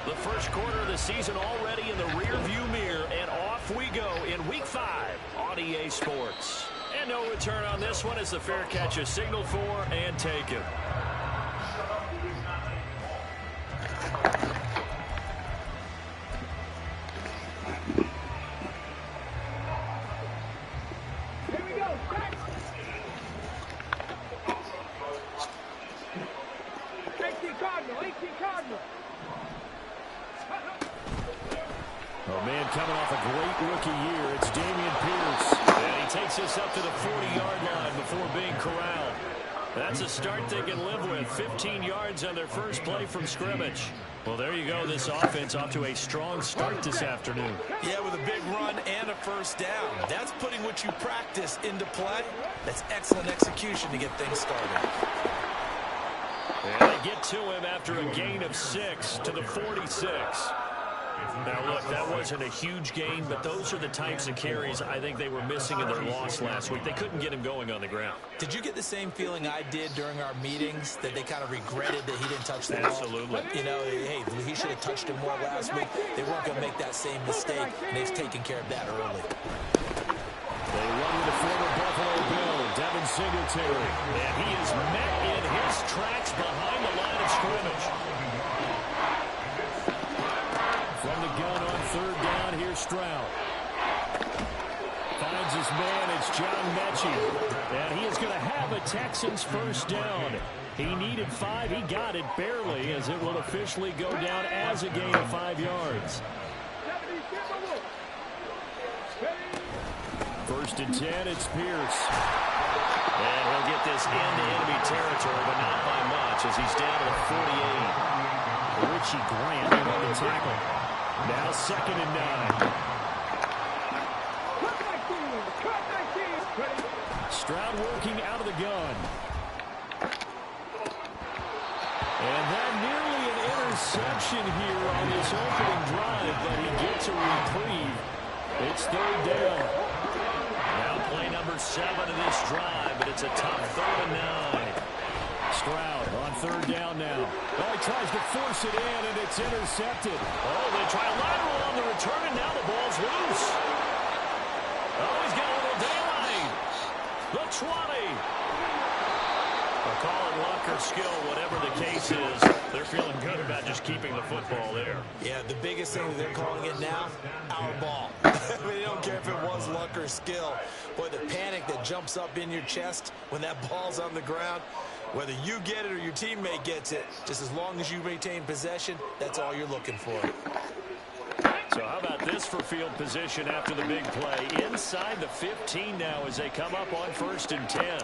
The first quarter of the season already in the rearview mirror, and off we go in Week 5 on EA Sports. And no return on this one as the fair catch is signaled for and taken. Oh, man, coming off a great rookie year, it's Dameon Pierce. And he takes us up to the 40-yard line before being corralled. That's a start they can live with. 15 yards on their first play from scrimmage. Well, there you go. This offense off to a strong start this afternoon. Yeah, with a big run and a first down. That's putting what you practice into play. That's excellent execution to get things started. And they get to him after a gain of 6 to the 46. Now, look, that wasn't a huge gain, but those are the types of carries I think they were missing in their loss last week. They couldn't get him going on the ground. Did you get the same feeling I did during our meetings, that they kind of regretted that he didn't touch the ball? Absolutely. You know, hey, he should have touched him more last week. They weren't going to make that same mistake, and they've taken care of that early. They run with the former Buffalo Bill, Devin Singletary. And he is met in his tracks behind the line of scrimmage. From the gun on third down, here's Stroud. Finds his man, it's John Mechie. And he is going to have a Texans first down. He needed 5, he got it barely, as it will officially go down as a gain of 5 yards. First and 10, it's Pierce. And he'll get this into enemy territory, but not by much, as he's down to the 48. Richie Grant on the tackle. Now 2nd and 9. Stroud working out of the gun. And that nearly an interception here on this opening drive, but he gets a reprieve. It's 3rd down. Now play number 7 of this drive, but it's a tough 3rd and 9. Stroud on 3rd down now. Oh, he tries to force it in, and it's intercepted. Oh, they try a lateral on the return, and now the ball's loose. Oh, he's got a little daylight. The 20. They'll call it luck or skill, whatever the case is. They're feeling good about just keeping the football there. Yeah, the biggest thing they're calling it now, our ball. They don't care if it was luck or skill. Boy, the panic that jumps up in your chest when that ball's on the ground, whether you get it or your teammate gets it, just as long as you retain possession, that's all you're looking for. So how about this for field position after the big play? Inside the 15 now as they come up on 1st and 10.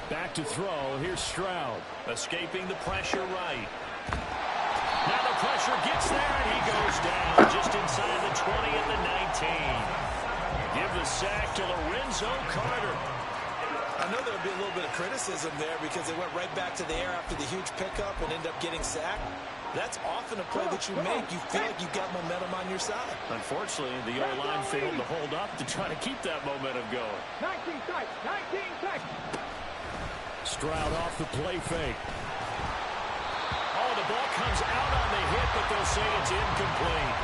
Back to throw. Here's Stroud. Escaping the pressure right. Now the pressure gets there, and he goes down just inside the 20 at the 19. Give the sack to Lorenzo Carter. I know there'll be a little bit of criticism there because they went right back to the air after the huge pickup and ended up getting sacked. That's often a play that you make. You feel like you've got momentum on your side. Unfortunately, the O-line failed to hold up to try to keep that momentum going. 19 seconds. Stroud off the play fake. Oh, the ball comes out on the hit, but they'll say it's incomplete.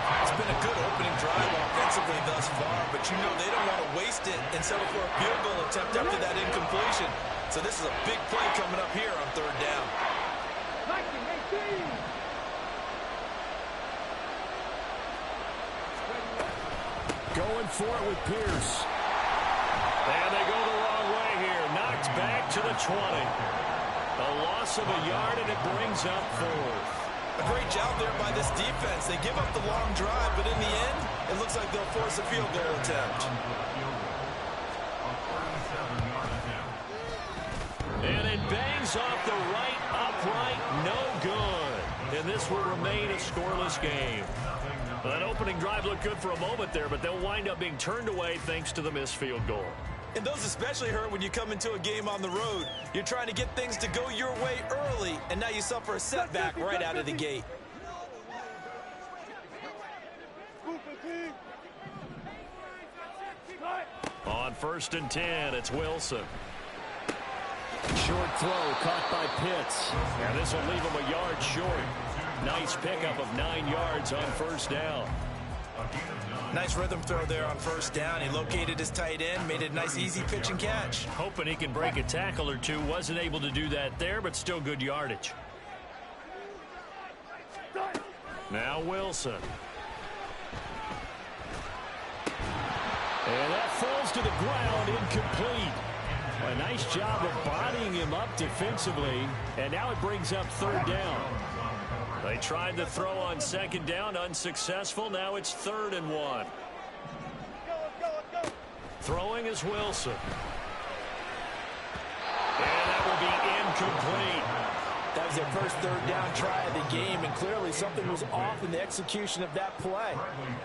It's been a good opening drive offensively thus far, but you know they don't want to waste it and settle for a field goal attempt after that incompletion. So this is a big play coming up here on 3rd down. 19-18. Going for it with Pierce. And they go the wrong way here. Knocked back to the 20. A loss of a yard, and it brings up 4th. A great job there by this defense. They give up the long drive, but in the end, it looks like they'll force a field goal attempt. And it bangs off the right upright. No good. And this will remain a scoreless game. Well, that opening drive looked good for a moment there, but they'll wind up being turned away thanks to the missed field goal. And those especially hurt when you come into a game on the road. You're trying to get things to go your way early, and now you suffer a setback right out of the gate. On 1st and 10, it's Wilson. Short throw caught by Pitts. And this will leave him a yard short. Nice pickup of 9 yards on first down. Nice rhythm throw there on first down. He located his tight end, made it a nice easy pitch and catch. Hoping he can break a tackle or two. Wasn't able to do that there, but still good yardage. Now Wilson. And that falls to the ground, incomplete. A nice job of bodying him up defensively, and now it brings up third down. They tried the throw on second down, unsuccessful. Now it's 3rd and 1. Throwing is Wilson. And that will be incomplete. That was their first third down try of the game, and clearly something was off in the execution of that play.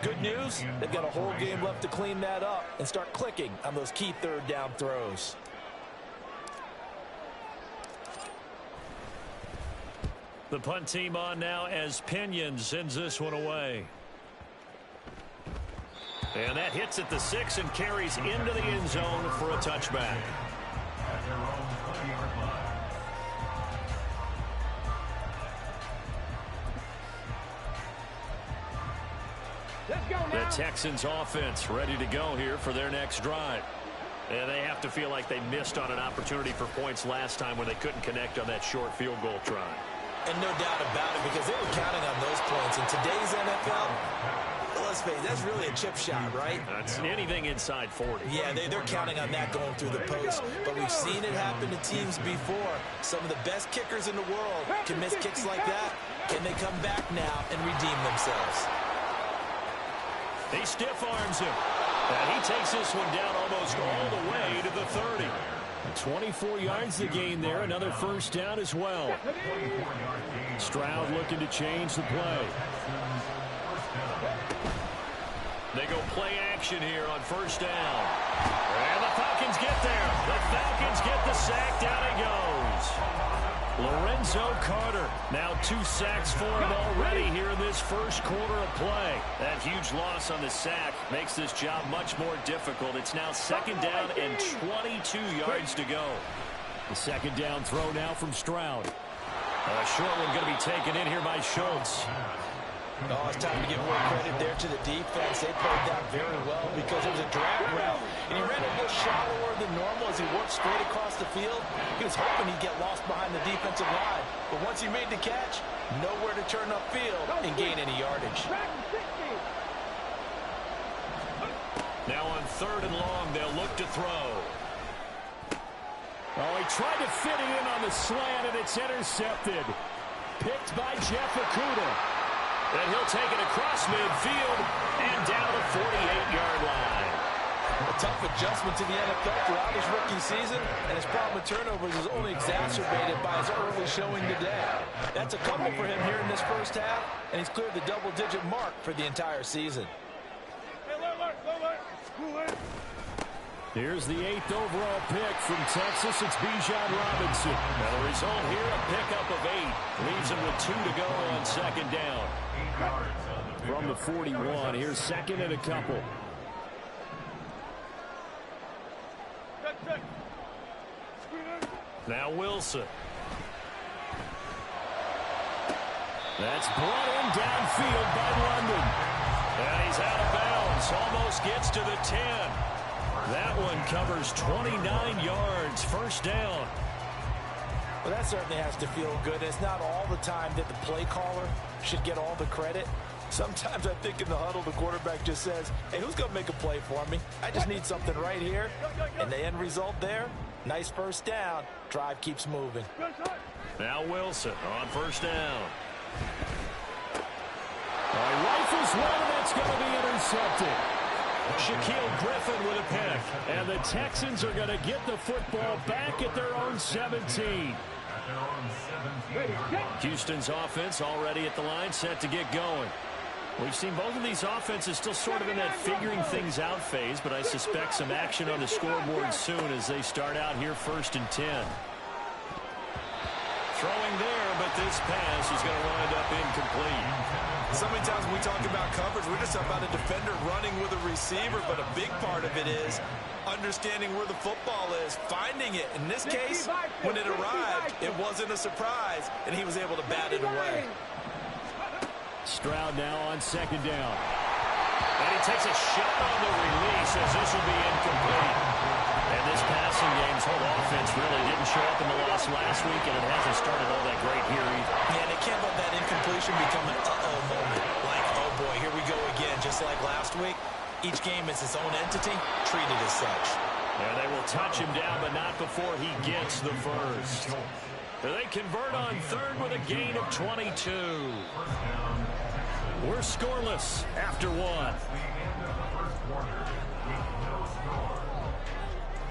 Good news, they've got a whole game left to clean that up and start clicking on those key third down throws. The punt team on now as Pinion sends this one away. And that hits at the 6 and carries into the end zone for a touchback. The Texans offense ready to go here for their next drive. And they have to feel like they missed on an opportunity for points last time when they couldn't connect on that short field goal try. And no doubt about it, because they were counting on those points. In today's NFL, let's face it, that's really a chip shot, right? That's anything inside 40. Yeah, they're counting on that going through the post. But we've seen it happen to teams before. Some of the best kickers in the world can miss kicks like that. Can they come back now and redeem themselves? He stiff arms him. And he takes this one down almost all the way to the 30. 24 yards the gain there. Another first down as well. Stroud looking to change the play. They go play action here on first down. And the Falcons get there. The Falcons get the sack. Down he goes. Lorenzo Carter. Now 2 sacks for him already here in this first quarter of play. That huge loss on the sack makes this job much more difficult. It's now 2nd down and 22 yards to go. The 2nd down throw now from Stroud. A short one going to be taken in here by Schultz. Oh, it's time to give more credit there to the defense. They played that very well because it was a drag route. And he ran a little shallower than normal as he worked straight across the field. He was hoping he'd get lost behind the defensive line. But once he made the catch, nowhere to turn upfield and gain any yardage. Now on 3rd and long, they'll look to throw. Oh, he tried to fit it in on the slant, and it's intercepted. Picked by Jeff Okudah. Then he'll take it across midfield and down the 48-yard line. A tough adjustment to the NFL throughout his rookie season, and his problem with turnovers is only exacerbated by his early showing today. That's a couple for him here in this first half, and he's cleared the double-digit mark for the entire season. Here's the 8th overall pick from Texas. It's Bijan Robinson. Now the result here, a pickup of 8. Leaves him with 2 to go on 2nd down. From the 41, here's 2nd and a couple. Now Wilson. That's brought in downfield by London. And he's out of bounds. Almost gets to the 10. That one covers 29 yards. First down. Well, that certainly has to feel good. It's not all the time that the play caller should get all the credit. Sometimes I think in the huddle, the quarterback just says, hey, who's going to make a play for me? I just need something right here. And the end result there, nice first down. Drive keeps moving. Now Wilson on first down. He rifles one, and that's going to be intercepted. Shaquille Griffin with a pick. And the Texans are going to get the football back at their own 17. Houston's offense already at the line, set to get going. We've seen both of these offenses still sort of in that figuring things out phase, but I suspect some action on the scoreboard soon as they start out here 1st and 10. Throwing there, but this pass is going to wind up incomplete. So many times when we talk about coverage, we're just about a defender running with a receiver, but a big part of it is understanding where the football is, finding it. In this case, when it arrived, it wasn't a surprise, and he was able to bat it away. Stroud now on second down. And he takes a shot on the release as this will be incomplete. And this passing game's whole offense really didn't show up in the loss last week, and it hasn't started all that great here either. Yeah, and it can't let that incompletion become an uh-oh moment. Like, oh boy, here we go again. Just like last week, each game is its own entity, treated as such. And they will touch him down, but not before he gets the first. They convert on third with a gain of 22. We're scoreless after one.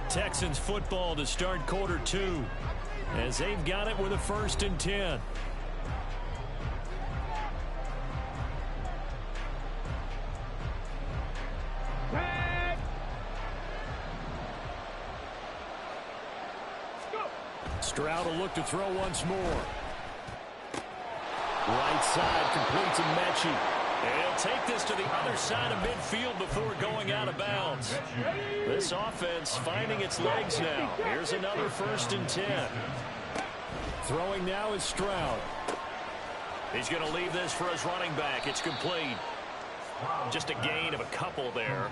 Texans football to start quarter two, as they've got it with a 1st and 10. Stroud will look to throw once more. Right side complete to Mechie. And he'll take this to the other side of midfield before going out of bounds. This offense finding its legs now. Here's another 1st and 10. Throwing now is Stroud. He's going to leave this for his running back. It's complete. Just a gain of a couple there.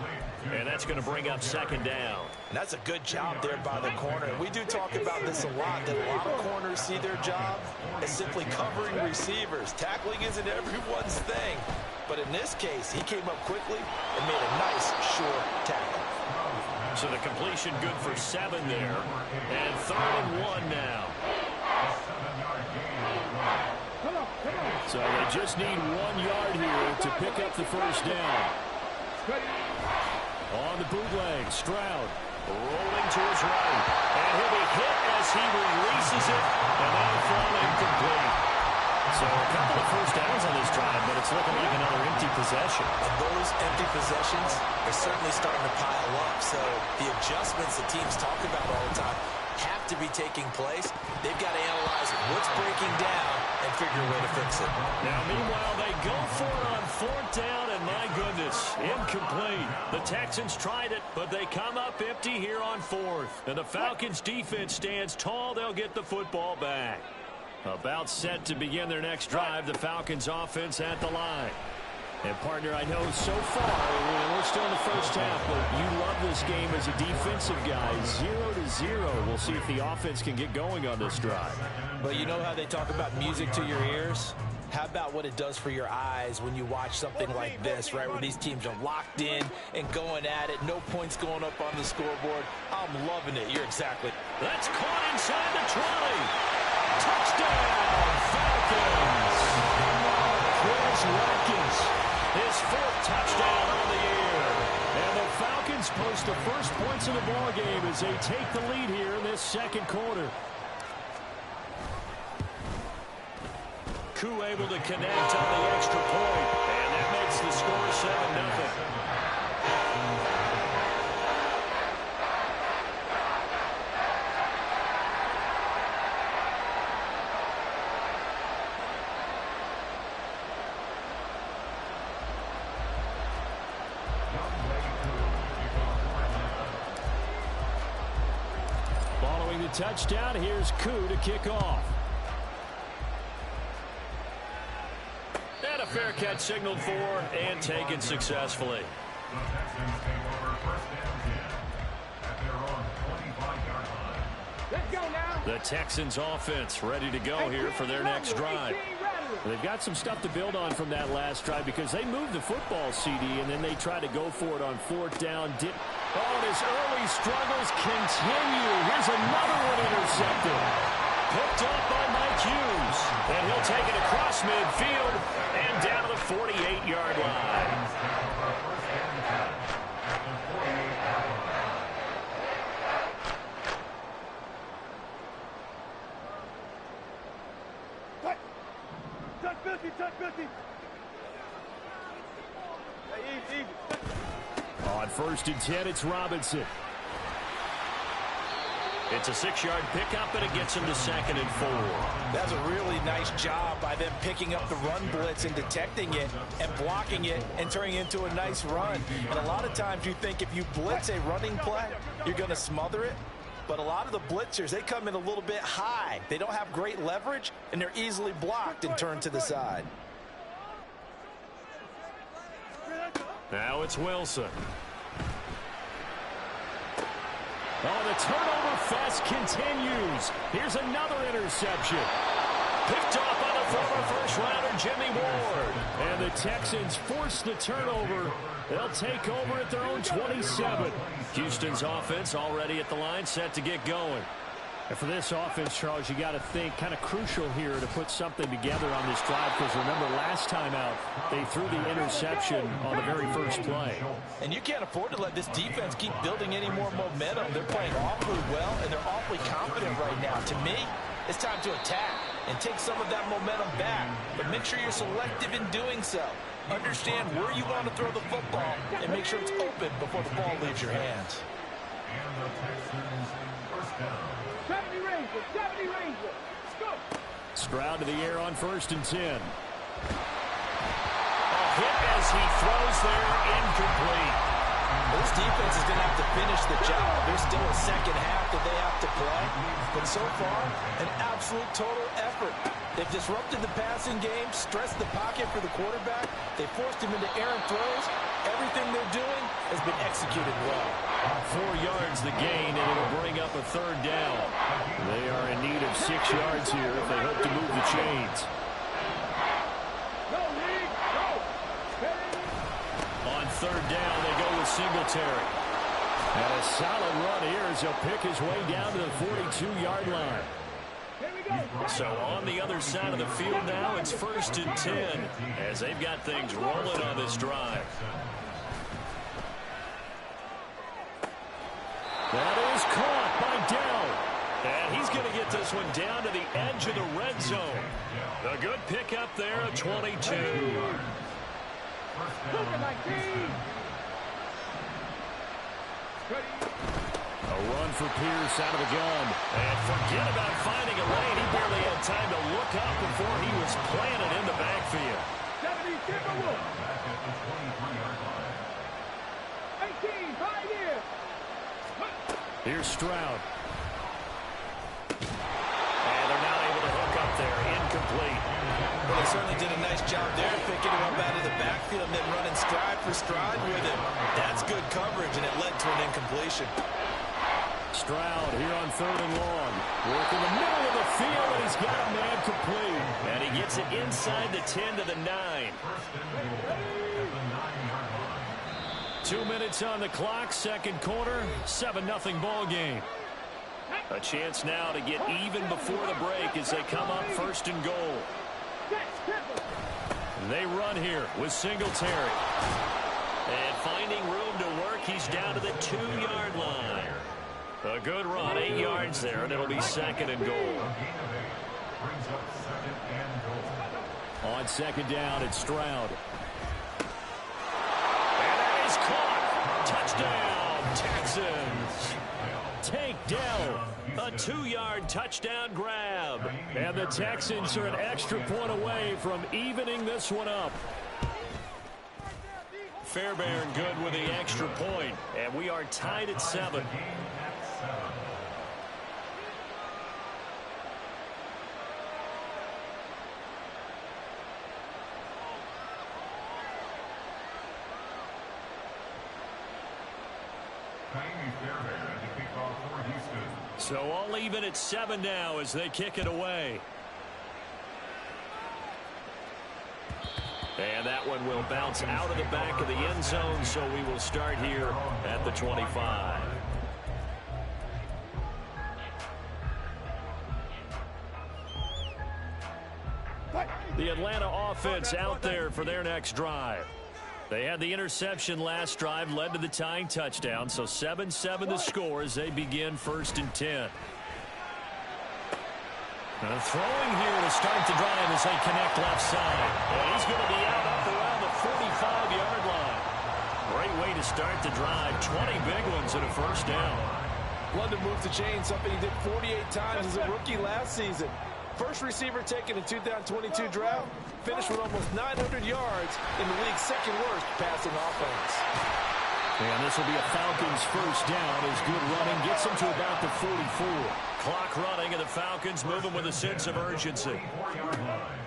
And that's going to bring up 2nd down. And that's a good job there by the corner. We do talk about this a lot, that a lot of corners see their job as simply covering receivers. Tackling isn't everyone's thing. But in this case, he came up quickly and made a nice, short tackle. So the completion good for 7 there. And 3rd and 1 now. So they just need 1 yard here to pick up the 1st down. On the bootleg, Stroud Rolling to his right. And he'll be hit as he releases it. And that'll fall incomplete. So a couple of 1st downs on this drive, but it's looking like another empty possession. And those empty possessions are certainly starting to pile up. So the adjustments that teams talk about all the time have to be taking place. They've got to analyze what's breaking down and figure a way to fix it. Now, meanwhile, they go for it on 4th down, and my goodness, incomplete. The Texans tried it, but they come up empty here on 4th. And the Falcons' defense stands tall. They'll get the football back. About set to begin their next drive, the Falcons' offense at the line. And, partner, I know so far, we're still in the 1st half, but you love this game as a defensive guy. 0-0. We'll see if the offense can get going on this drive. But you know how they talk about music to your ears? How about what it does for your eyes when you watch something like this, right, where these teams are locked in and going at it, no points going up on the scoreboard. I'm loving it. You're exactly. That's caught inside the 20. Touchdown, Falcons. Chris Watkins, his 4th touchdown on the year. And the Falcons post the first points of the ball game as they take the lead here in this 2nd quarter. Koo able to connect on the extra point, and that makes the score 7-0. Following the touchdown, here's Koo to kick off. And a fair catch signaled for and taken successfully. Let's go now. The Texans offense ready to go here for their next drive. They've got some stuff to build on from that last drive because they moved the football, CD, and then they tried to go for it on 4th down. Oh, and his early struggles continue. Here's another one intercepted. Picked up by Mike Hughes. And he'll take it across midfield and down to the 48-yard line. Touch 50, touch 50. Hey, easy. On 1st and 10, it's Robinson. It's a 6-yard pickup, and it gets him to 2nd and 4. That's a really nice job by them picking up the run blitz and detecting it and blocking it and turning it into a nice run. And a lot of times you think if you blitz a running play, you're going to smother it. But a lot of the blitzers, they come in a little bit high. They don't have great leverage, and they're easily blocked and turned to the side. Now it's Wilson. Oh, the turnover fest continues. Here's another interception. Picked off by the former first-rounder Jimmy Ward. And the Texans force the turnover. They'll take over at their own 27. Houston's offense already at the line, set to get going. And for this offense, Charles, you got to think kind of crucial here to put something together on this drive, because remember last time out they threw the interception on the very first play. And you can't afford to let this defense keep building any more momentum. They're playing awfully well, and they're awfully confident right now. To me, it's time to attack and take some of that momentum back, but make sure you're selective in doing so. Understand where you want to throw the football and make sure it's open before the ball leaves your hands. 70 Rangers, 70 Rangers. Let's go. Stroud to the air on 1st and 10. A hit as he throws there, incomplete. This defense is going to have to finish the job. There's still a second half that they have to play. But so far, an absolute total effort. They've disrupted the passing game, stressed the pocket for the quarterback. They forced him into errant throws. Everything they're doing has been executed well. 4 yards the gain, and it'll bring up a 3rd down. They are in need of 6 yards here if they hope to move the chains. Go, Lee. Go. On 3rd down, they go with Singletary. And a solid run here as he'll pick his way down to the 42-yard line. Here we go. So on the other side of the field now, it's 1st and 10 as they've got things rolling on this drive. That is caught by Dell. And he's going to get this one down to the edge of the red zone. A good pickup there at 22. Look at my team. A run for Pierce out of the gun. And forget about finding a lane. He barely had time to look up before he was planted in the backfield. 70 Timberwolves. 18, 5 years. Here's Stroud. And they're not able to hook up there. Incomplete. Well, they certainly did a nice job there, picking him up out of the backfield and then running stride for stride with him. That's good coverage, and it led to an incompletion. Stroud here on 3rd and long. Work in the middle of the field, and he's got a man complete. And he gets it inside the 10 to the 9. 2 minutes on the clock, 2nd quarter, 7-0 ball game. A chance now to get even before the break as they come up 1st and goal. They run here with Singletary. And finding room to work, he's down to the 2-yard line. A good run, 8 yards there, and it'll be 2nd and goal. On 2nd down, it's Stroud. And that is caught. Touchdown, Texans. Take Dell. A 2-yard touchdown grab. And the Texans are an extra point away from evening this one up. Fairbairn good with the extra point. And we are tied at 7. So all even at 7 now as they kick it away. And that one will bounce out of the back of the end zone, so we will start here at the 25. The Atlanta offense out there for their next drive. They had the interception last drive, led to the tying touchdown, so 7-7 the score as they begin 1st and 10. Throwing here to start the drive as they connect left side. And he's going to be out up around the 45-yard line. Great way to start the drive. 20 big ones and a 1st down. London moved the chain, something he did 48 times as a rookie last season. First receiver taken in 2022 draft, finished with almost 900 yards in the league's 2nd worst passing offense. And this will be a Falcons 1st down as good running gets them to about the 44. Clock running, and the Falcons moving with a sense of urgency.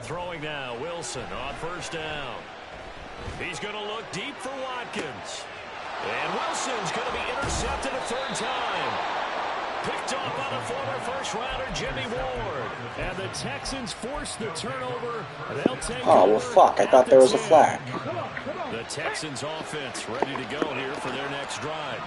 Throwing now, Wilson on 1st down. He's going to look deep for Watkins. And Wilson's going to be intercepted a third time. Picked off by the former first-rounder Jimmy Ward. And the Texans force the turnover. They'll take Oh, well, fuck. I thought there was a flag. The Texans offense ready to go here for their next drive.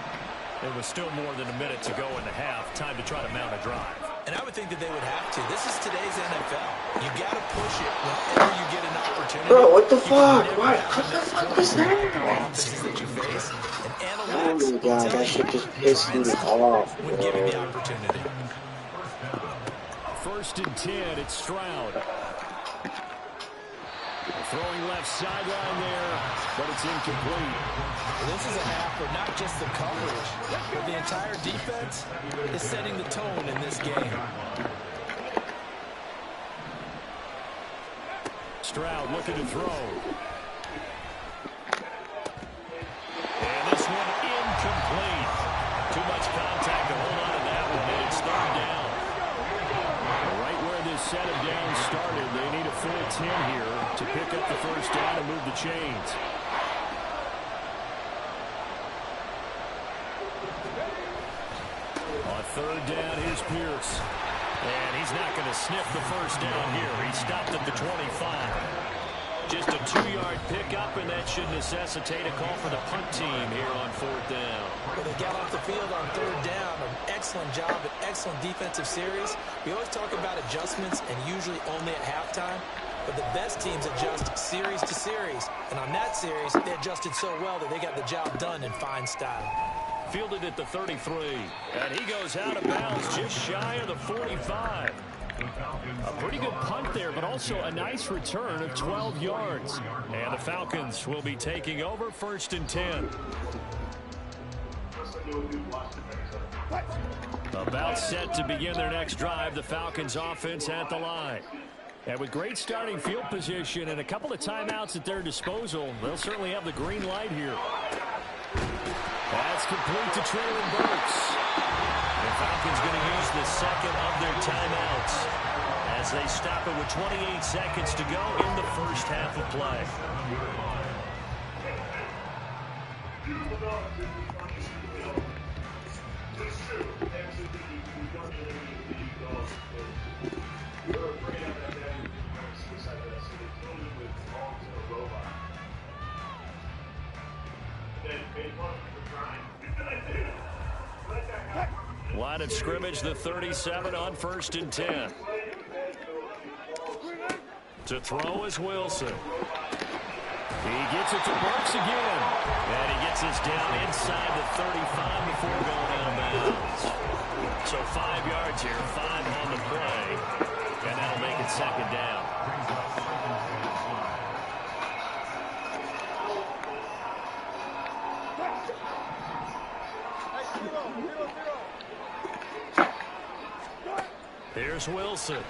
There was still more than a minute to go in the half. Time to try to mount a drive. And I would think that they would have to. This is today's NFL. You got to push it whenever you get an opportunity. Bro, what the fuck? What the fuck was that? Offenses that you face. And Oh my god, that shit just pissed me off, when given the bro. opportunity. 1st and 10, it's Stroud. Throwing left sideline there, but it's incomplete. This is a half where not just the coverage, but the entire defense is setting the tone in this game. Stroud looking to throw. And this one incomplete. Too much contact to hold on to that one, and it's 3rd down. Right where this set of downs started, they need a full 10 here to pick up the 1st down and move the chains. On 3rd down, here's Pierce. And he's not going to sniff the 1st down here. He stopped at the 25. Just a 2-yard pickup, and that should necessitate a call for the punt team here on 4th down. Well, they got off the field on 3rd down. An excellent job, an excellent defensive series. We always talk about adjustments, and usually only at halftime. But the best teams adjust series to series. And on that series, they adjusted so well that they got the job done in fine style. Fielded at the 33. And he goes out of bounds just shy of the 45. A pretty good punt there, but also a nice return of 12 yards. And the Falcons will be taking over 1st and 10. About set to begin their next drive, the Falcons offense at the line. And with great starting field position and a couple of timeouts at their disposal, they'll certainly have the green light here. That's complete to Traylon Burks. The Falcons going to use the second of their timeouts as they stop it with 28 seconds to go in the 1st half of play. Line of scrimmage, the 37 on 1st and 10. To throw is Wilson. He gets it to Burks again. And he gets us down inside the 35 before going out of bounds. So 5 yards here, 5 on the play. And that'll make it 2nd down. Here's Wilson.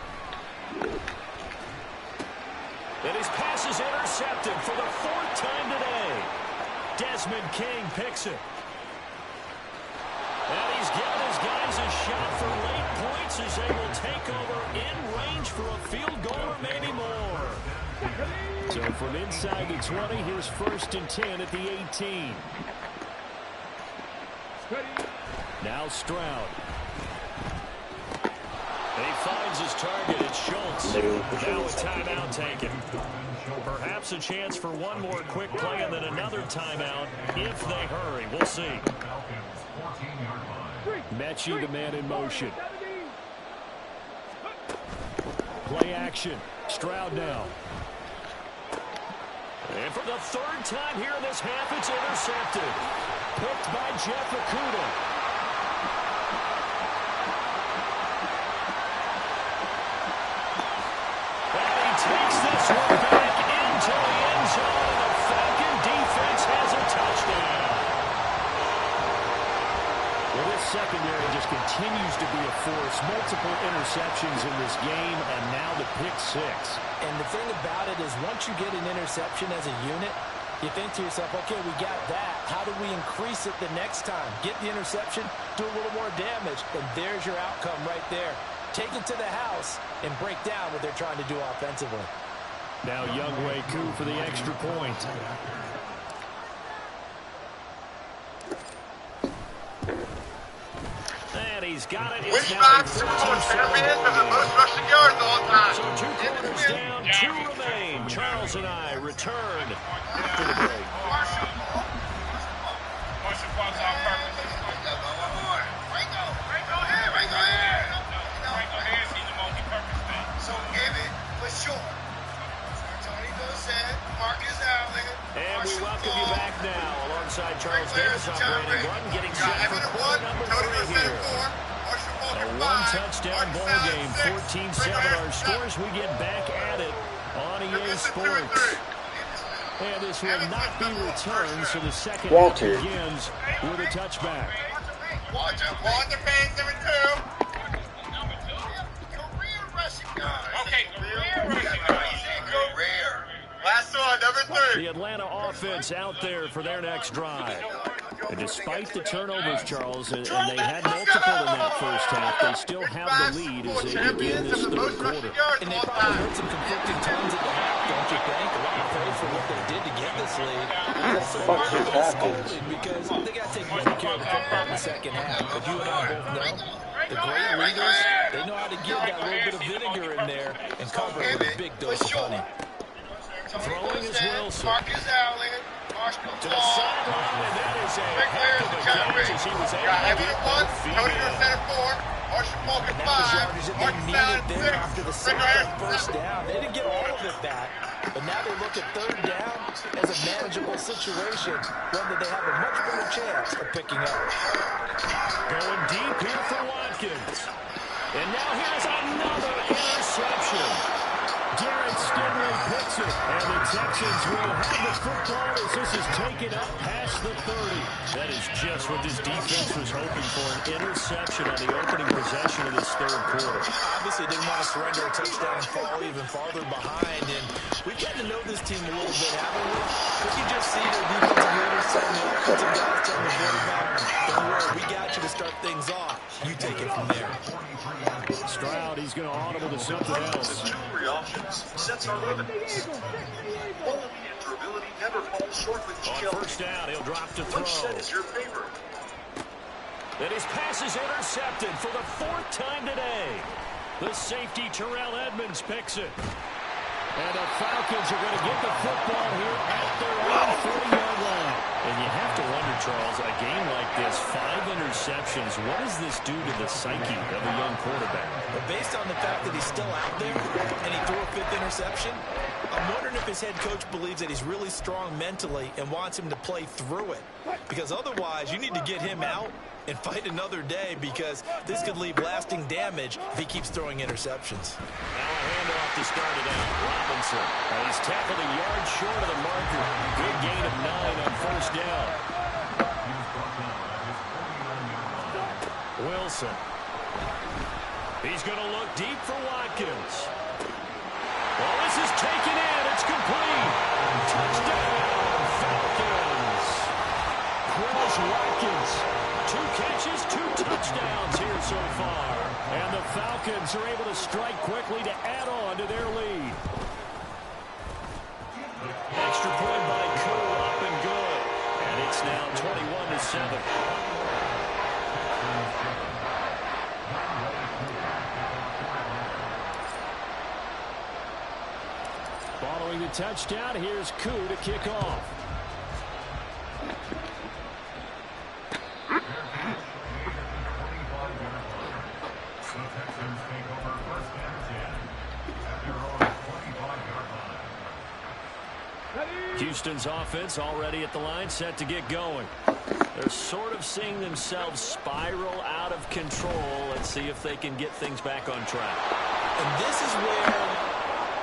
And his pass is intercepted for the 4th time today. Desmond King picks it. And he's given his guys a shot for late points as they will take over in range for a field goal or maybe more. So from inside the 20, here's 1st and 10 at the 18. Now Stroud. And he finds his target. It's Schultz. Now a timeout taken. Perhaps a chance for one more quick play and then another timeout if they hurry. We'll see. Mechie, the man in motion. Play action. Stroud now. And for the 3rd time here in this half, it's intercepted. Picked by Jeff Okudah. Takes this one back into the end zone, and the Falcon defense has a touchdown. Well, this secondary just continues to be a force. Multiple interceptions in this game, and now the pick 6. And the thing about it is once you get an interception as a unit, you think to yourself, okay, we got that. How do we increase it the next time? Get the interception, do a little more damage, and there's your outcome right there. Take it to the house and break down what they're trying to do offensively. Now Younghoe Koo for the extra point. And he's got it. Which side Super Bowl champions have the most rushing yards all time? So 2 quarters down, 2 remain. Charles and I return after the break. And we welcome you back now alongside Charles Davis on Brandon Gordon, getting set for quarter number 3 here. A one-touchdown ball game, 14-7 our scores. We get back at it on EA Sports. And this will not be returned, so the second half begins with a touchback. Walter Payne, number 2. Career rushing guard. Okay, career rushing guard. Career. Last one, number 3. The Atlanta offense out there for their next drive. And despite the turnovers, Charles, and they had multiple in that first half, they still have the lead as they begin this third quarter. And they probably heard some conflicting tones at the half, don't you think? A lot of praise for what they did to get this lead. Because they got to take better care of the football in the second half. But you and I both know the great leaders, they know how to give that little bit of vinegar in there and cover it with a big dose of honey. Throwing is Wilson. Marcus Allen. To the sideline, and that is a heck of a catch as he was able to get both feet in. And that was yardage that they needed there after the second first down. They didn't get all of it back, but now they look at third down as a manageable situation, one that they have a much better chance of picking up. Going deep here for Watkins. And now here's another interception. Garrett Stingley picks it, and the Texans will have the football as this is taken up past the 30. That is just what this defense was hoping for, an interception on the opening possession of this third quarter. Obviously didn't want to surrender a touchdown and fall even farther behind, and we've gotten to know this team a little bit, haven't we? We can just see their defensive leaders telling the offensive guys, telling the quarterback, don't worry, we got you to start things off. You take it from there. Stroud, he's going to audible to something else. Sets our limit. Quality and durability never falls short with On first down, he'll drop to throw. Which set is your favorite? And his pass is intercepted for the 4th time today. The safety, Terrell Edmonds, picks it. And the Falcons are going to get the football here at their own 40-yard line. And you have to wonder, Charles, a game like this, 5 interceptions, what does this do to the psyche of a young quarterback? But based on the fact that he's still out there and he threw a 5th interception, I'm wondering if his head coach believes that he's really strong mentally and wants him to play through it. Because otherwise, you need to get him out and fight another day, because this could leave lasting damage if he keeps throwing interceptions. Now a handoff to start it out. Robinson. He's tackled a yard short of the marker. Good gain of 9 on first down. Wilson. He's going to look deep for Watkins. Well, this is taken in. It's complete. Touchdown, Falcons. Quez Watkins. 2 catches, 2 touchdowns here so far. And the Falcons are able to strike quickly to add on to their lead. Extra point by Koo, up and good. And it's now 21-7. Following the touchdown, here's Koo to kick off. Houston's offense already at the line, set to get going. They're sort of seeing themselves spiral out of control. Let's see if they can get things back on track. And this is where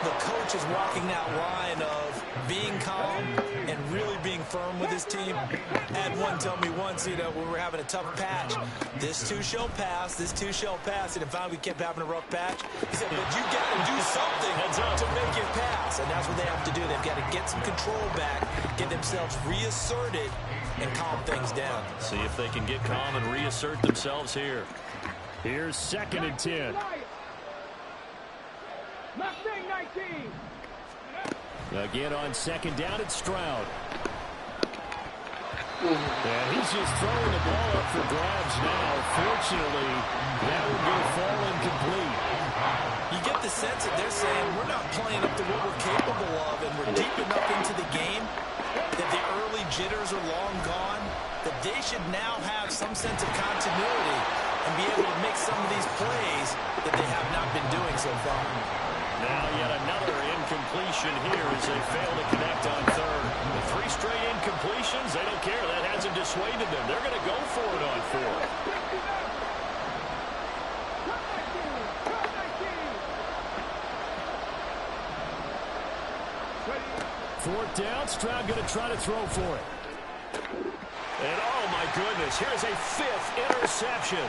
the coach is walking that line of being calm and really being firm with his team. Had one tell me once, when we were having a tough patch, this too shall pass, this too shall pass. And finally we kept having a rough patch. He said, but you got to do something to make it pass. And that's what they have to do. They've got to get some control back, get themselves reasserted, and calm things down. See if they can get calm and reassert themselves here. Here's 2nd and 10. Mustang 19. Again on second down, it's Stroud. And he's just throwing the ball up for grabs now. Fortunately, that would go fall incomplete. You get the sense that they're saying we're not playing up to what we're capable of, and we're deep enough into the game that the early jitters are long gone, that they should now have some sense of continuity and be able to make some of these plays that they have not been doing so far. Now yet another incompletion here as they fail to connect on third. The 3 straight incompletions, they don't care. That hasn't dissuaded them. They're going to go for it on 4th. Fourth down, Stroud going to try to throw for it. And oh my goodness, here's a 5th interception.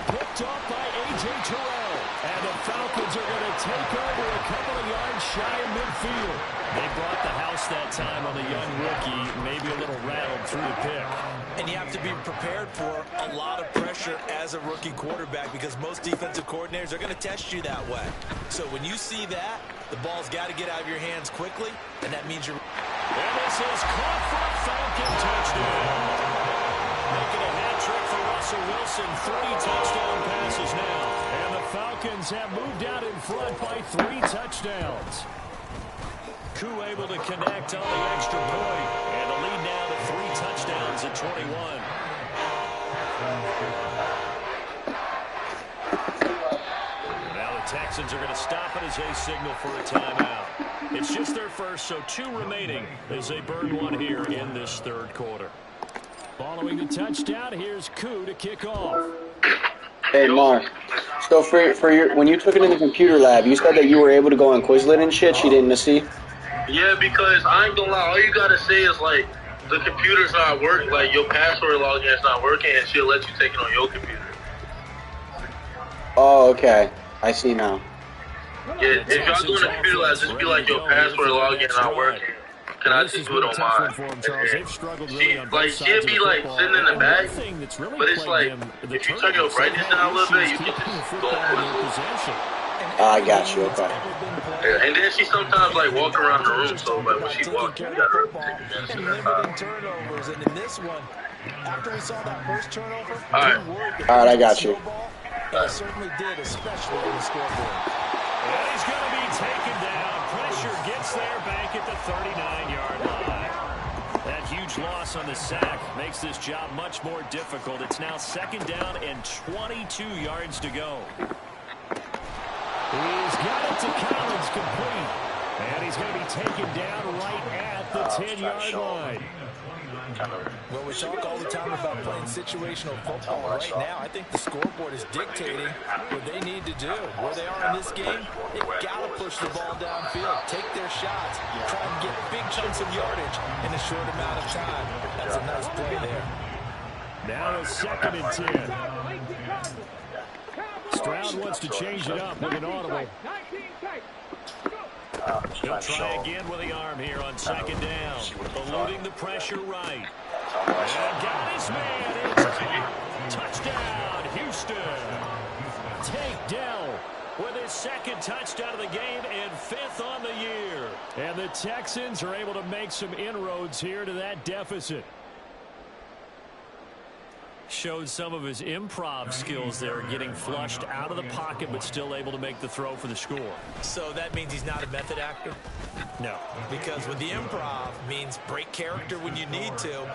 Picked off by A.J. Terrell. And the Falcons are going to take over a couple of yards shy of midfield. They brought the house that time on the young rookie, maybe a little rattled through the pick. And you have to be prepared for a lot of pressure as a rookie quarterback because most defensive coordinators are going to test you that way. So when you see that, the ball's got to get out of your hands quickly, and that means you're... And this is caught for a Falcon touchdown. Making a hat trick for Russell Wilson. 3 touchdown passes now. And the Falcons have moved out in front by 3 touchdowns. Koo able to connect on the extra point. And the lead now to 3 touchdowns at 21. Now the Texans are going to stop it as they signal for a timeout. It's just their first, so 2 remaining as they burn 1 here in this 3rd quarter. Following the touchdown, here's Koo to kick off. Hey, Mark. So for your when you took it in the computer lab, you said that you were able to go on Quizlet and shit. She didn't see. Yeah, because I ain't gonna lie. All you gotta say is like the computer's not working, like your password login is not working, and she'll let you take it on your computer. Oh, okay. I see now. Yeah, if y'all doing the computer lab, just be like your password login not working. Can I just do it on mine? She'll be like sitting in the back, but it's like if you turn your brightness down a little bit, you can just go on Quizlet. I got you. Okay. Yeah, and then she sometimes like walk around the room, so like when she walks, you got her take limiting turnovers, and in this one, after we saw that first turnover, all right, I got you. It certainly did, especially on the scoreboard. And he's going to be taken down. Pressure gets there back at the 39-yard line. That huge loss on the sack makes this job much more difficult. It's now 2nd down and 22 yards to go. He's got it to Collins, complete. And he's going to be taken down right at the 10-yard line. Well, we talk all the time about playing situational football. Right now, I think the scoreboard is dictating what they need to do. Where they are in this game, they've got to push the ball downfield, take their shots, try and get big chunks of yardage in a short amount of time. That's a nice play there. Now it's 2nd and 10. Stroud wants to change it up with an audible. He'll try again with the arm here on 2nd down. Eluding the pressure right. And got his man. It's caught. Touchdown, Houston. Take Dell with his 2nd touchdown of the game and 5th on the year. And the Texans are able to make some inroads here to that deficit. Showed some of his improv skills there, getting flushed out of the pocket but still able to make the throw for the score. So that means he's not a method actor? No. Because with the improv means break character when you need to.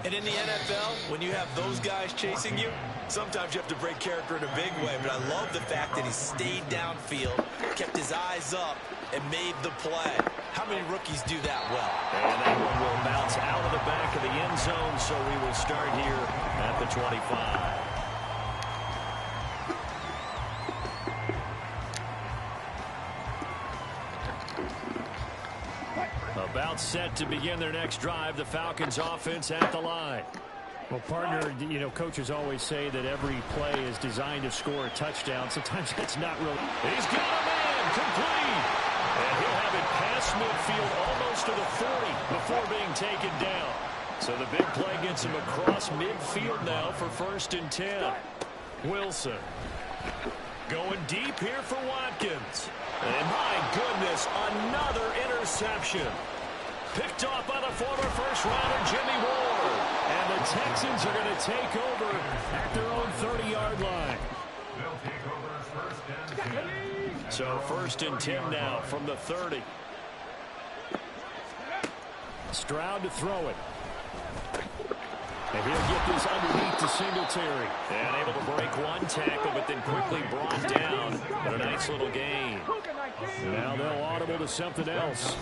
And in the NFL, when you have those guys chasing you, sometimes you have to break character in a big way. But I love the fact that he stayed downfield, kept his eyes up, and made the play. How many rookies do that well? And that one will bounce out of the back of the end zone, so we will start here at the 25. About set to begin their next drive, the Falcons offense at the line. Well, partner, you know, coaches always say that every play is designed to score a touchdown. Sometimes that's not really. He's got a man, complete. And he'll have it past midfield almost to the 40 before being taken down. So the big play gets him across midfield now for 1st and 10. Wilson. Going deep here for Watkins. And my goodness, another interception. Picked off by the former first-rounder Jimmy Ward. And the Texans are going to take over at their own 30-yard line. So 1st and 10 now from the 30. Stroud to throw it. And he'll get this underneath to Singletary. And able to break one tackle, but then quickly brought down. But a nice little gain. Now they'll audible to something else.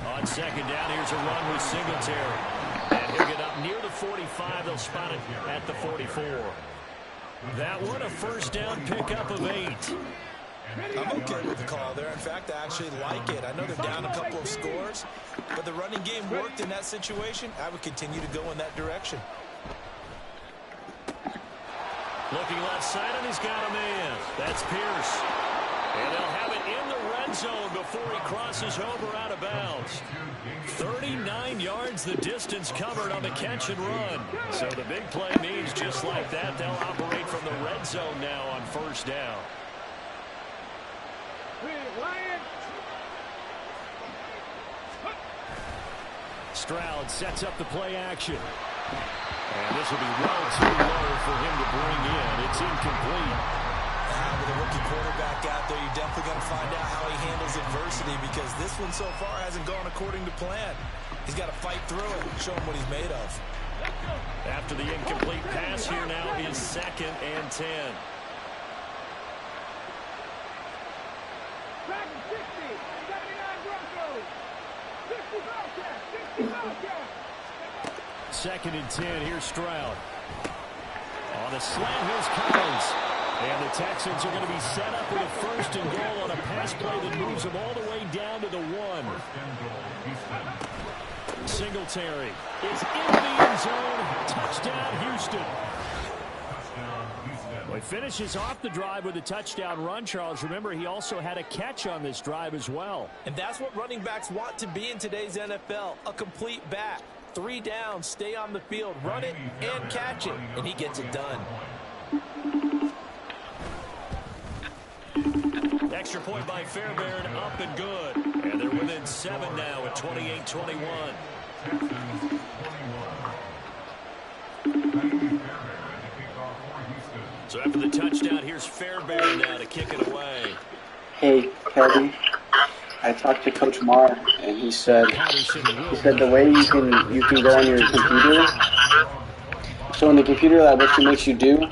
On 2nd down, here's a run with Singletary. And he'll get up near the 45. They'll spot it at the 44. That one a 1st down pickup of 8. I'm okay with the call there. In fact, I actually like it. I know they're down a couple of scores, but the running game worked in that situation. I would continue to go in that direction. Looking left side, and he's got a man. That's Pierce. And they'll have it in the red zone before he crosses over out of bounds. 39 yards the distance covered on the catch and run. So the big play means just like that, they'll operate from the red zone now on 1st down. Stroud sets up the play action. And this will be well too low for him to bring in. It's incomplete. With a rookie quarterback out there, you're definitely going to find out how he handles adversity, because this one so far hasn't gone according to plan. He's got to fight through it and show him what he's made of. After the incomplete pass, here now is 2nd and 10. Second and 10, here's Stroud. On the slant, here's Collins. And the Texans are going to be set up with a 1st and goal on a pass play that moves them all the way down to the 1. Singletary is in the end zone. Touchdown, Houston. Well, he finishes off the drive with a touchdown run, Charles. Remember, he also had a catch on this drive as well. And that's what running backs want to be in today's NFL, a complete back. 3 downs, stay on the field, run it, and catch it. And he gets it done. Extra point by Fairbairn, up and good. And they're within 7 now at 28-21. So after the touchdown, here's Fairbairn now to kick it away. Hey, Kevin. I talked to Coach Marr, and he said the way you can go on your computer. So in the computer lab, what she makes you do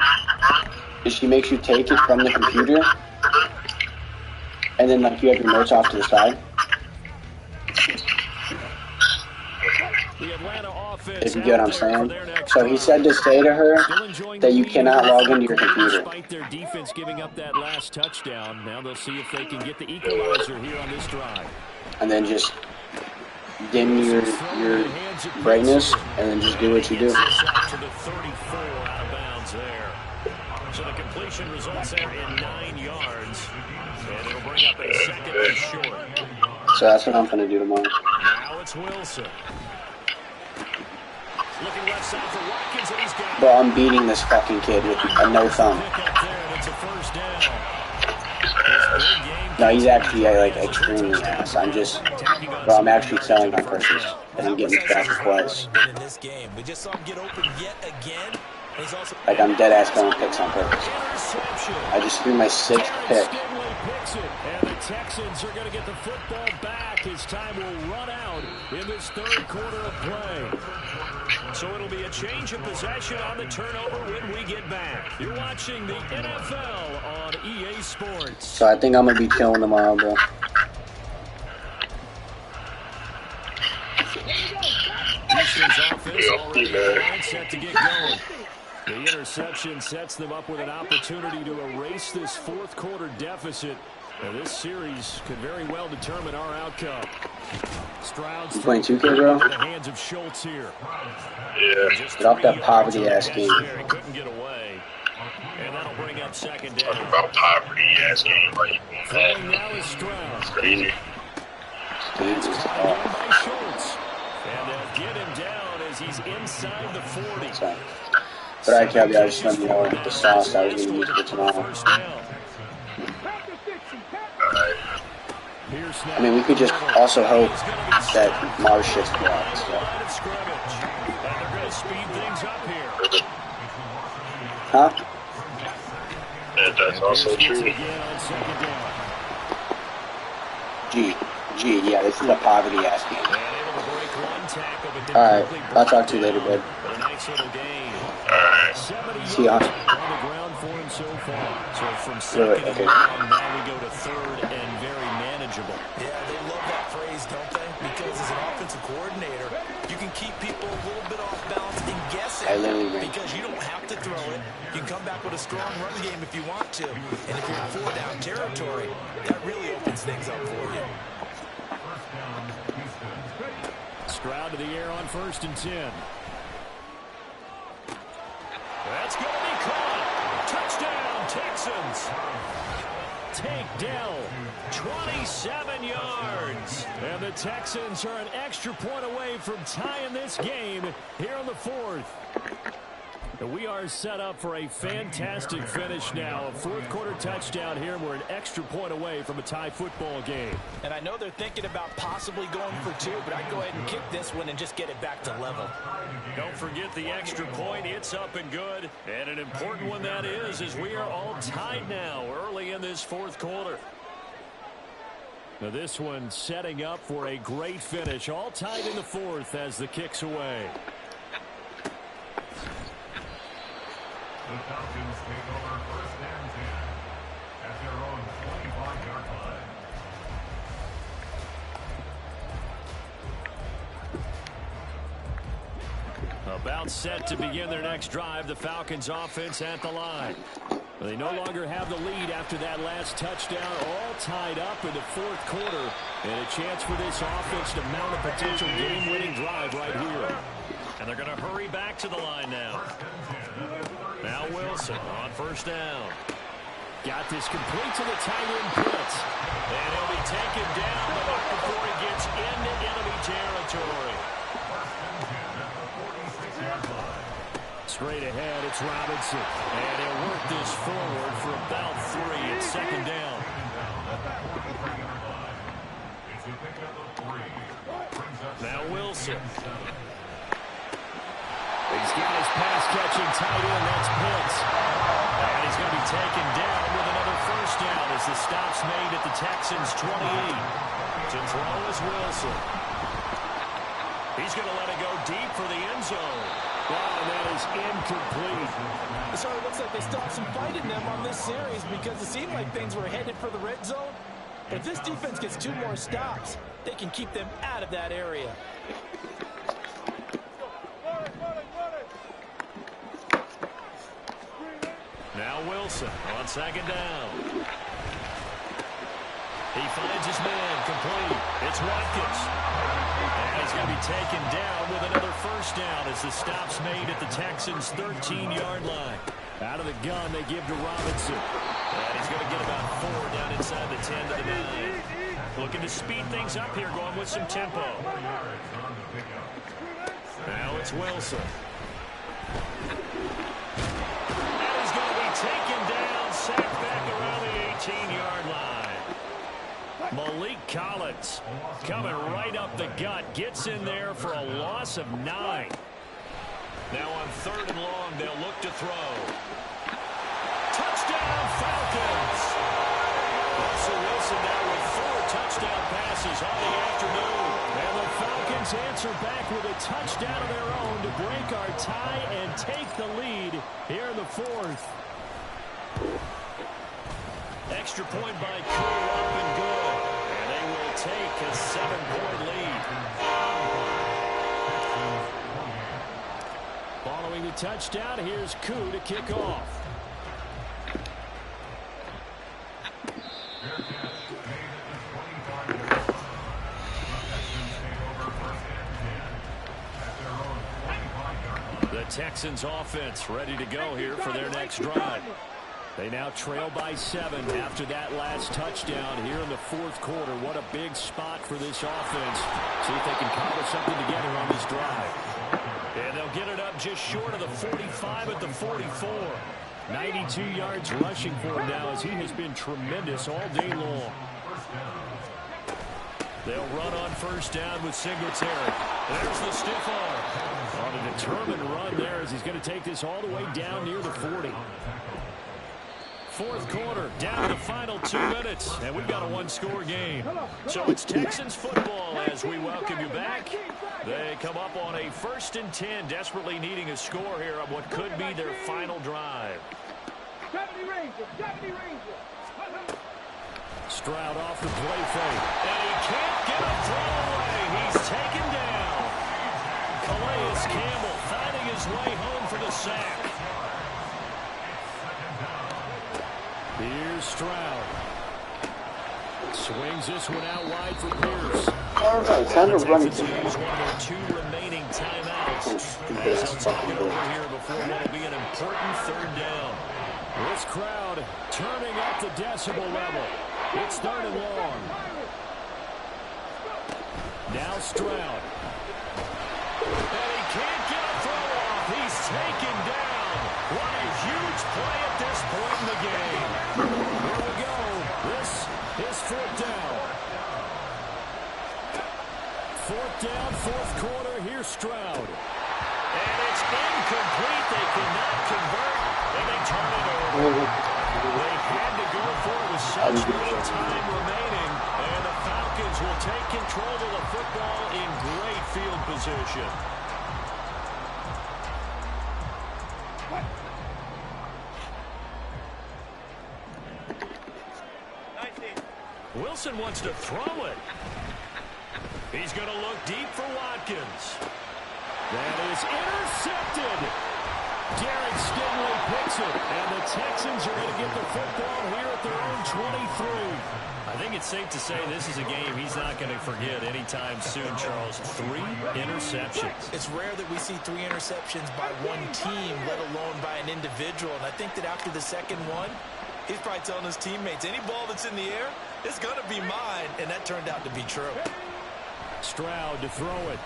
is she makes you take it from the computer, and then like you have your notes off to the side. If you get what I'm saying. So he said to say to her that you cannot log into your computer. Despite their defense giving up that last touchdown, now they'll see if they can get the equalizer here on this drive. And then just dim your brightness, and then just do what you do. To the 34 out of bounds there. So the completion results there in 9 yards, and it'll bring up a 2nd and short. So that's what I'm going to do tomorrow. Now it's Wilson. Looking left side for Watkins, and he's got it. Bro, I'm beating this fucking kid with a no thumb. It's a 1st down. No, he's actually like extremely ass. I'm actually telling on purpose that I'm getting trapped twice. Like I'm dead ass throwing picks on purpose. I just threw my 6th pick. And the Texans are going to get the football back as time will run out in this 3rd quarter of play. So it'll be a change of possession on the turnover when we get back. You're watching the NFL on EA Sports. So I think I'm going to be chilling tomorrow, bro. Houston's offense already set to get going. The interception sets them up with an opportunity to erase this 4th quarter deficit. Now this series could very well determine our outcome. Stroud's you playing 2K, bro? the hands of Schultz here. Yeah. Get off that poverty-ass game. He couldn't get away. And that'll bring up 2nd down. Talking about poverty-ass game, like, Throwing now is Stroud. it's crazy. It's caught again by Schultz. And they'll get him down as he's inside the 40. So, but I just let me know the sauce I was going to use for tomorrow. 1st down. I mean, we could just also hope that Mars shits blocked. So. Huh? Yeah, that's also true. Yeah, this is a poverty-ass game. Alright, I'll talk to you later, bud. Alright. See ya. So from second and long, now we go to third and very manageable. Yeah, they love that phrase, don't they? Because as an offensive coordinator, you can keep people a little bit off balance and guessing because you don't have to throw it. You can come back with a strong run game if you want to. And if you're in 4-down territory, that really opens things up for you. Stroud to the air on 1st and 10. That's going to be caught. Touchdown, Texans. Takedown, 27 yards. And the Texans are an extra point away from tying this game here in the 4th. We are set up for a fantastic finish now. A 4th-quarter touchdown here, and we're an extra point away from a tie football game. And I know they're thinking about possibly going for 2, but I'd go ahead and kick this one and just get it back to level. Don't forget the extra point. It's up and good. And an important one that is, as we are all tied now early in this 4th quarter. Now this one setting up for a great finish. All tied in the 4th as the kick's away. The Falcons take over 1st and 10 at their own 25-yard line. About set to begin their next drive, the Falcons offense at the line. They no longer have the lead after that last touchdown, all tied up in the 4th quarter. And a chance for this offense to mount a potential game-winning drive right here. And they're going to hurry back to the line now. Now Wilson on 1st down. Got this complete to the tight end blitz. And he'll be taken down before he gets into enemy territory. Straight ahead, it's Robinson. And he'll work this forward for about 3. It's 2nd down. Now Wilson. He's got his pass-catching tight end. That's Pitts. And he's going to be taken down with another 1st down as the stop's made at the Texans' 28. To throw is Wilson. He's going to let it go deep for the end zone. Wow, and that is incomplete. So it looks like they stopped some fight in them on this series because it seemed like things were headed for the red zone. But if this defense gets 2 more stops, they can keep them out of that area. Now Wilson on 2nd down. He finds his man complete. It's Watkins. And he's going to be taken down with another 1st down as the stop's made at the Texans' 13-yard line. Out of the gun, they give to Robinson. And he's going to get about 4 down inside the 10 to the 9. Looking to speed things up here, going with some tempo. Now it's Wilson. Taken down, sacked back around the 18-yard line. Malik Collins coming right up the gut, gets in there for a loss of 9. Now on 3rd and long, they'll look to throw. Touchdown, Falcons! Russell Wilson now with 4 touchdown passes on the afternoon. And the Falcons answer back with a touchdown of their own to break our tie and take the lead here in the 4th. Extra point by Crew, up and good. And they will take a 7-point lead. Following the touchdown, here's Koo to kick off. The Texans offense ready to go here for their next drive. They now trail by 7 after that last touchdown here in the 4th quarter. What a big spot for this offense. See if they can cobble something together on this drive. And they'll get it up just short of the 45 at the 44. 92 yards rushing for him now as he has been tremendous all day long. They'll run on first down with Singletary. There's the stiff arm. On a determined run there as he's going to take this all the way down near the 40. Fourth quarter, down to the final 2 minutes, and we've got a one-score game. So it's Texans football as we welcome you back. They come up on a 1st and 10, desperately needing a score here on what could be their final drive. 70 Rangers, 70 Rangers. Stroud off the play fake, and he can't get a throw away. He's taken down. Calais Campbell finding his way home for the sack. Here's Stroud. Swings this one out wide for Pierce. Time to run. Use one of their 2 remaining timeouts. As he'll talk it over here before what will be an important 3rd down. This crowd turning up the decibel level. It's 3rd and long. Now Stroud. And he can't get a throw off. He's taken down. What a huge play at this point in the game. Here we go. This is 4th down. 4th down, 4th quarter. Here's Stroud. And it's incomplete. They cannot convert. And they turn it over. They had to go for it with such little time remaining. And the Falcons will take control of the football in great field position. Wilson wants to throw it. He's going to look deep for Watkins. That is intercepted. Derek Stingley picks it, and the Texans are going to get the football here at their own 23. I think it's safe to say this is a game he's not going to forget anytime soon, Charles. 3 interceptions. It's rare that we see 3 interceptions by one team, let alone by an individual. And I think that after the second one, he's probably telling his teammates, any ball that's in the air, it's going to be mine. And that turned out to be true. Stroud to throw it.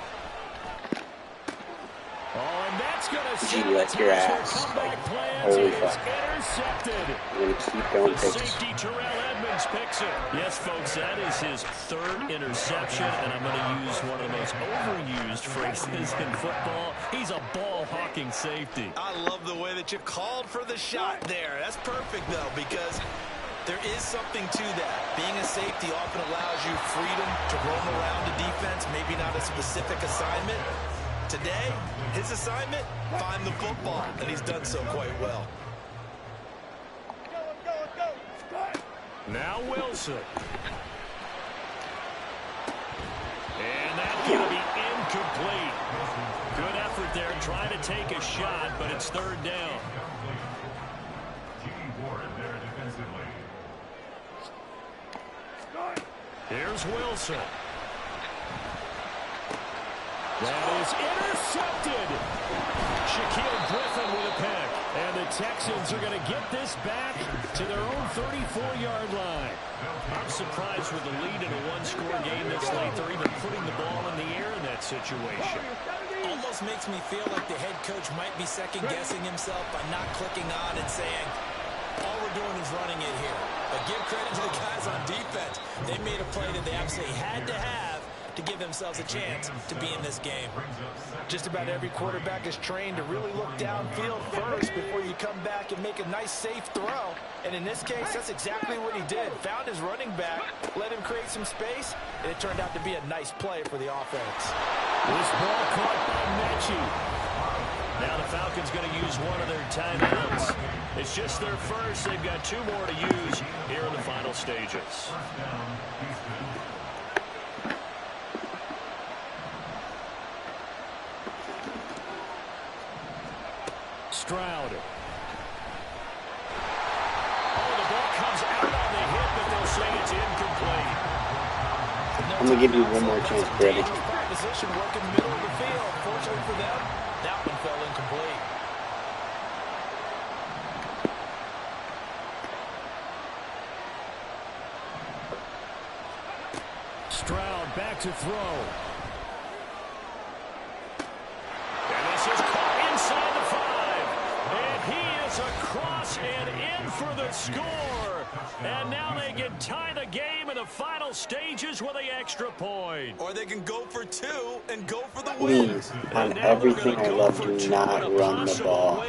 Oh, and that's going to see like your ass. Like, holy fuck. Intercepted. We're going to keep going. The safety Terrell Edmonds picks it. Yes, folks, that is his 3rd interception, and I'm going to use one of the most overused phrases in football. He's a ball-hawking safety. I love the way that you called for the shot there. That's perfect, though, because there is something to that. Being a safety often allows you freedom to roam around the defense, maybe not a specific assignment. Today, his assignment, find the football, and he's done so quite well. Now Wilson. And that's going to be incomplete. Good effort there trying to take a shot, but it's 3rd down. Here's Wilson. That is intercepted. Shaquille Griffin with a pick. And the Texans are going to get this back to their own 34-yard line. I'm surprised with the lead in a one-score game this late. They're even putting the ball in the air in that situation. Almost makes me feel like the head coach might be second-guessing himself by not clicking on and saying, all we're doing is running it here. But give credit to the guys on defense. They made a play that they absolutely had to have to give themselves a chance to be in this game. Just about every quarterback is trained to really look downfield first before you come back and make a nice, safe throw. And in this case, that's exactly what he did. Found his running back, let him create some space, and it turned out to be a nice play for the offense. This ball caught by Mechie. Now the Falcons going to use one of their timeouts. It's just their first. They've got 2 more to use here in the final stages. Stroud. Oh, the ball comes out on the hit, but they'll say it's incomplete. I'm going to give you one more chance, Brady. Position working middle of the field. Fortunately for them, that one fell incomplete. Stroud back to throw. And this is caught inside the 5. And he is across and in for the score. And now they can tie the game in the final stages with the extra point. Or they can go for two and go for the win. Please, on everything I love, do not run the ball.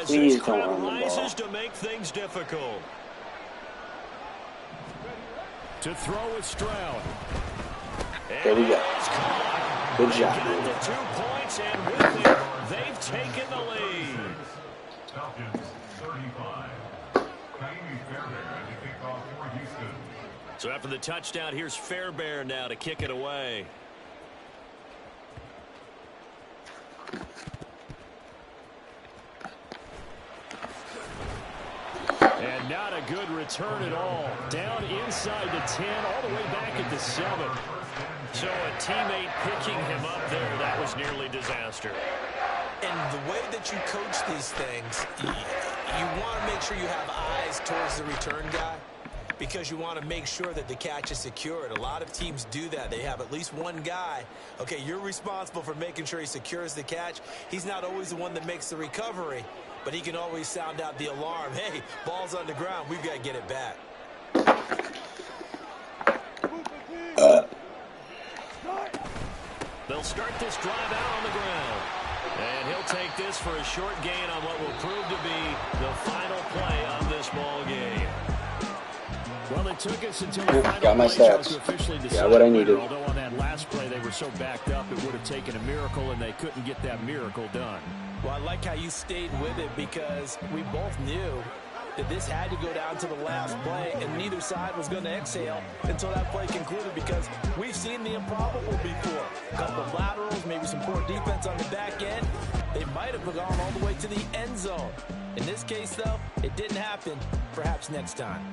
Please don't run the ball. To make things difficult. To throw with Stroud. There we go. Good job, man. The 2 points, and with it, they've taken the lead. Falcons 35. So after the touchdown, here's Fairbairn now to kick it away. And not a good return at all. Down inside the 10, all the way back at the 7. So a teammate picking him up there, that was nearly disaster. And the way that you coach these things, you want to make sure you have eyes towards the return guy, because you want to make sure that the catch is secured. A lot of teams do that. They have at least one guy. Okay, you're responsible for making sure he secures the catch. He's not always the one that makes the recovery, but he can always sound out the alarm. Hey, ball's on the ground. We've got to get it back. They'll start this drive out on the ground. And he'll take this for a short gain on what will prove to be the final play of this ball game. Well, it took us until the final got my stats. to officially decide. Got what I needed. Although on that last play they were so backed up, it would have taken a miracle, and they couldn't get that miracle done. Well, I like how you stayed with it, because we both knew that this had to go down to the last play, and neither side was going to exhale until that play concluded, because we've seen the improbable before. A couple of laterals, maybe some poor defense on the back end. They might have gone all the way to the end zone. In this case, though, it didn't happen. Perhaps next time.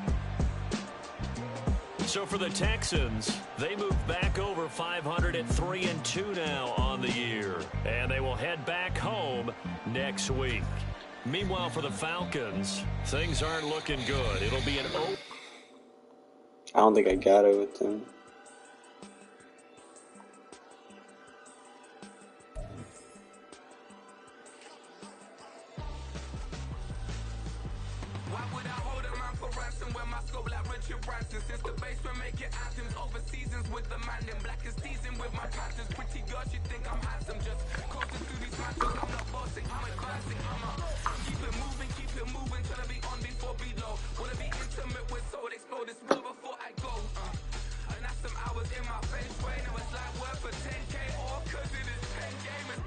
So for the Texans, they move back over 500 at 3-2 now on the year. And they will head back home next week. Meanwhile, for the Falcons, things aren't looking good. It'll be an O. I don't think I got it with them. Since the basement making items over seasons with the mind and black is seasoned with my conscience. Pretty girls, you think I'm handsome, just coasting through these matches. I'm not bossing, I'm advancing, keep it moving, trying to be on before below. Wanna be intimate with soul, explode this more before I go. And that's some hours in my face, way. Now it's like work for 10K, all cause it is 10 gamers.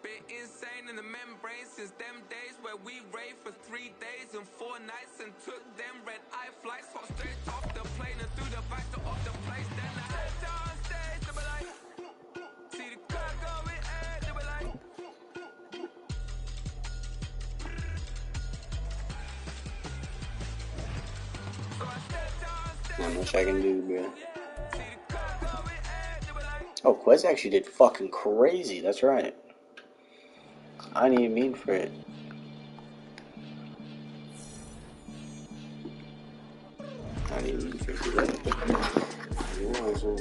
Been insane in the membrane since them days where we raved for 3 days and 4 nights and took them red eye flights, hot straight off the plane and through the back door of the place. Then I head on stage, they be like, see the car going, they be like. Not much I can do, bro. Oh, Quez actually did fucking crazy. That's right. I didn't even mean for it. I didn't even mean for it to do that. You want to.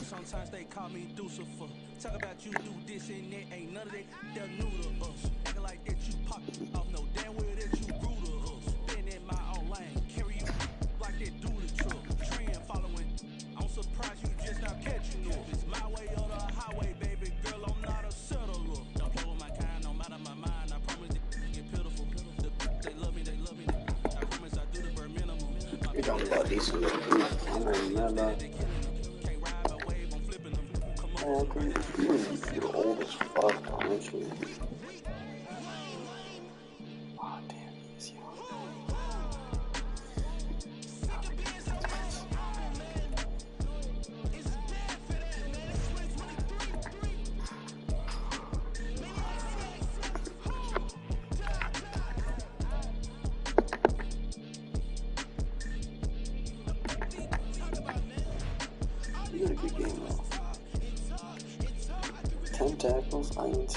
Sometimes they call me Lucifer. Talk about you do this and that, ain't none of that. They're new to us. Acting like that you pop off, no damn well that you grew to us. Been in my own lane, carry you like that do the truck. Trend following. I'm surprised you just now catching it. It's my way or the highway, baby girl. I'm not a settler. Don't play with my kind, no matter my mind. I promise. He don't look decent. I'm not even mad about it. You're old as fuck, aren't you? Oh, damn, he's young. You had a good game, though. 10 tackles, INT.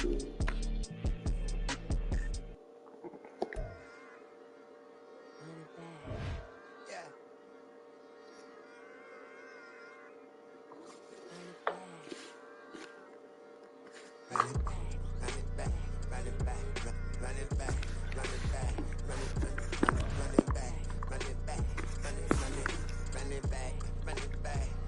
Yeah.